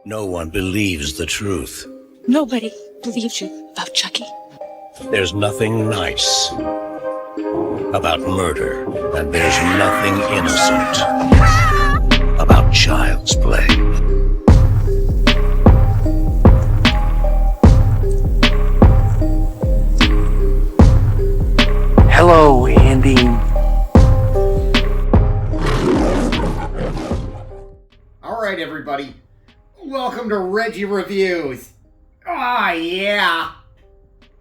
No one believes the truth. Nobody believes you about Chucky. There's nothing nice about murder, and there's nothing innocent about child's play. Hello, Andy. Alright, everybody. Welcome to Reggie Reviews. Ah, yeah.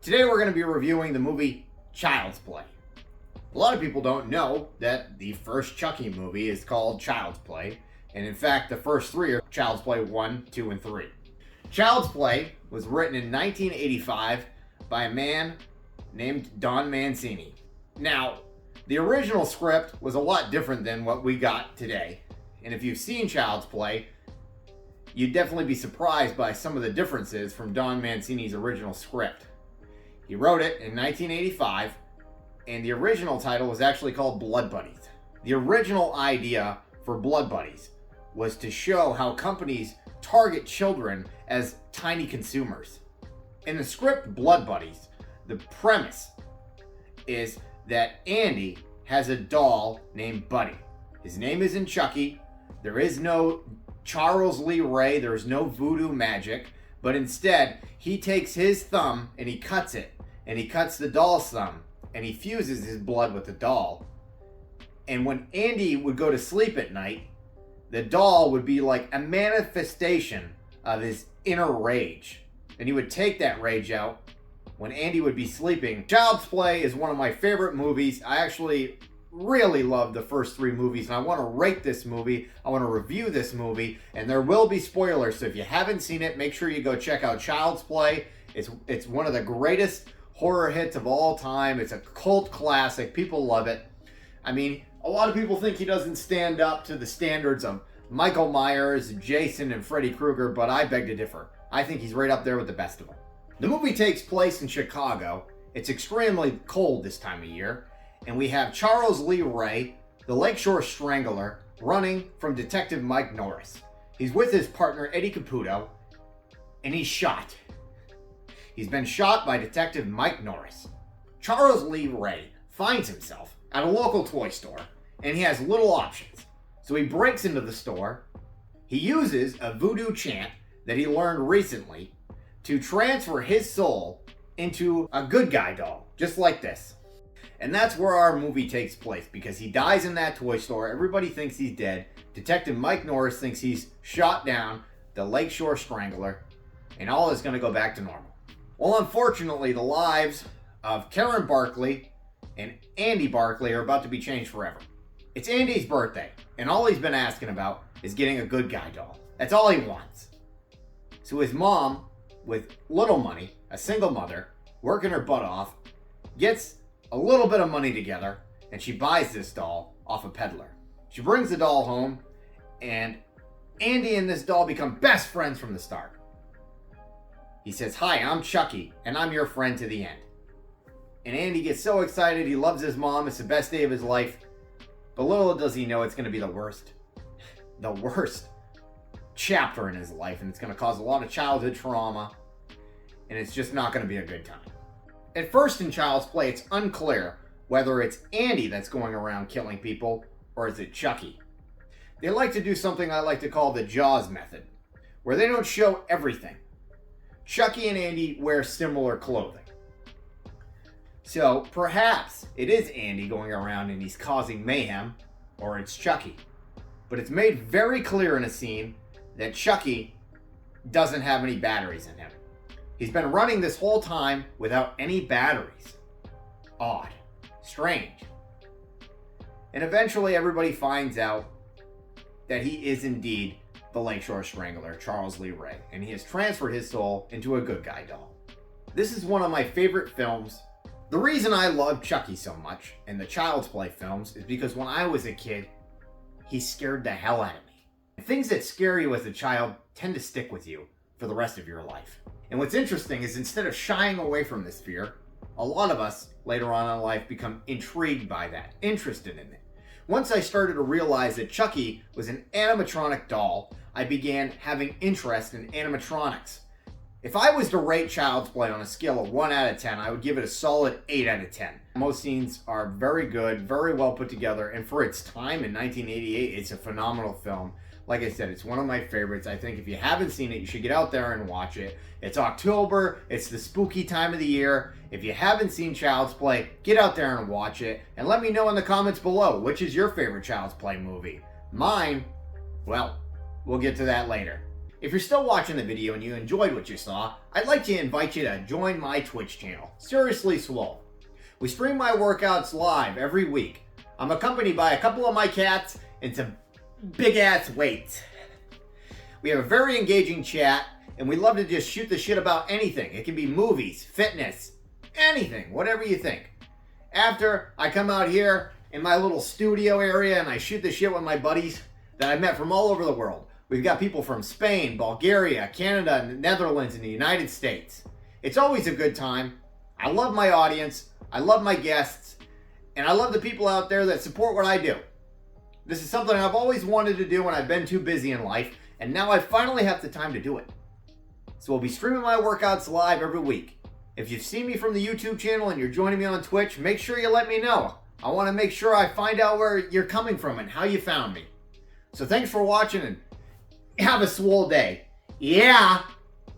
Today we're going to be reviewing the movie Child's Play. A lot of people don't know that the first Chucky movie is called Child's Play, and in fact the first three are Child's Play 1, 2, and 3. Child's Play was written in 1985 by a man named Don Mancini. Now, the original script was a lot different than what we got today, and if you've seen Child's Play, you'd definitely be surprised by some of the differences from Don Mancini's original script. He wrote it in 1985, and the original title was actually called Blood Buddies. The original idea for Blood Buddies was to show how companies target children as tiny consumers. In the script Blood Buddies, the premise is that Andy has a doll named Buddy. His name isn't Chucky. There is no Charles Lee Ray. There's no voodoo magic. But instead, he takes his thumb and he cuts it. And he cuts the doll's thumb. And he fuses his blood with the doll. And when Andy would go to sleep at night, the doll would be like a manifestation of his inner rage. And he would take that rage out when Andy would be sleeping. Child's Play is one of my favorite movies. I actually really love the first three movies, and I want to rate this movie. I want to review this movie, and there will be spoilers. So if you haven't seen it, make sure you go check out Child's Play. It's one of the greatest horror hits of all time. It's a cult classic. People love it. I mean, a lot of people think he doesn't stand up to the standards of Michael Myers, Jason, and Freddy Krueger, but I beg to differ. I think he's right up there with the best of them. The movie takes place in Chicago. It's extremely cold this time of year. And we have Charles Lee Ray, the Lakeshore Strangler, running from Detective Mike Norris. He's with his partner Eddie Caputo, and he's shot. He's been shot by Detective Mike Norris. Charles Lee Ray finds himself at a local toy store, and he has little options. So he breaks into the store. He uses a voodoo chant that he learned recently to transfer his soul into a good guy doll, just like this. And that's where our movie takes place, because he dies in that toy store. Everybody thinks he's dead. Detective Mike Norris thinks he's shot down the Lakeshore Strangler, and all is going to go back to normal. Well, unfortunately, the lives of Karen Barkley and Andy Barkley are about to be changed forever. It's Andy's birthday, and all he's been asking about is getting a good guy doll. That's all he wants. So his mom, with little money, a single mother, working her butt off, gets a little bit of money together, and she buys this doll off a peddler. She brings the doll home, and Andy and this doll become best friends from the start. He says, "Hi, I'm Chucky, and I'm your friend to the end." And Andy gets so excited. He loves his mom. It's the best day of his life. But little does he know it's going to be the worst chapter in his life, and it's going to cause a lot of childhood trauma, and it's just not going to be a good time. At first in Child's Play, it's unclear whether it's Andy that's going around killing people or is it Chucky. They like to do something I like to call the Jaws method, where they don't show everything. Chucky and Andy wear similar clothing. So perhaps it is Andy going around and he's causing mayhem, or it's Chucky. But it's made very clear in a scene that Chucky doesn't have any batteries in him. He's been running this whole time without any batteries. Odd. Strange. And eventually everybody finds out that he is indeed the Lakeshore Strangler, Charles Lee Ray, and he has transferred his soul into a good guy doll. This is one of my favorite films. The reason I love Chucky so much and the Child's Play films is because when I was a kid, he scared the hell out of me. Things that scare you as a child tend to stick with you for the rest of your life. And what's interesting is instead of shying away from this fear, a lot of us later on in life become intrigued by that, interested in it. Once I started to realize that Chucky was an animatronic doll, I began having interest in animatronics. If I was to rate Child's Play on a scale of 1 out of 10, I would give it a solid 8 out of 10. Most scenes are very good, very well put together, and for its time in 1988, it's a phenomenal film. Like I said, it's one of my favorites. I think if you haven't seen it, you should get out there and watch it. It's October, it's the spooky time of the year. If you haven't seen Child's Play, get out there and watch it, and let me know in the comments below, which is your favorite Child's Play movie? Mine? Well, we'll get to that later. If you're still watching the video and you enjoyed what you saw, I'd like to invite you to join my Twitch channel, Seriously Swole. We stream my workouts live every week. I'm accompanied by a couple of my cats and some big-ass weights. We have a very engaging chat, and we love to just shoot the shit about anything. It can be movies, fitness, anything, whatever you think. After, I come out here in my little studio area and I shoot the shit with my buddies that I met from all over the world. We've got people from Spain, Bulgaria, Canada, the Netherlands, and the United States. It's always a good time. I love my audience, I love my guests, and I love the people out there that support what I do. This is something I've always wanted to do and I've been too busy in life, and now I finally have the time to do it. So we'll be streaming my workouts live every week. If you've seen me from the YouTube channel and you're joining me on Twitch, make sure you let me know. I want to make sure I find out where you're coming from and how you found me. So thanks for watching and have a swole day. Yeah!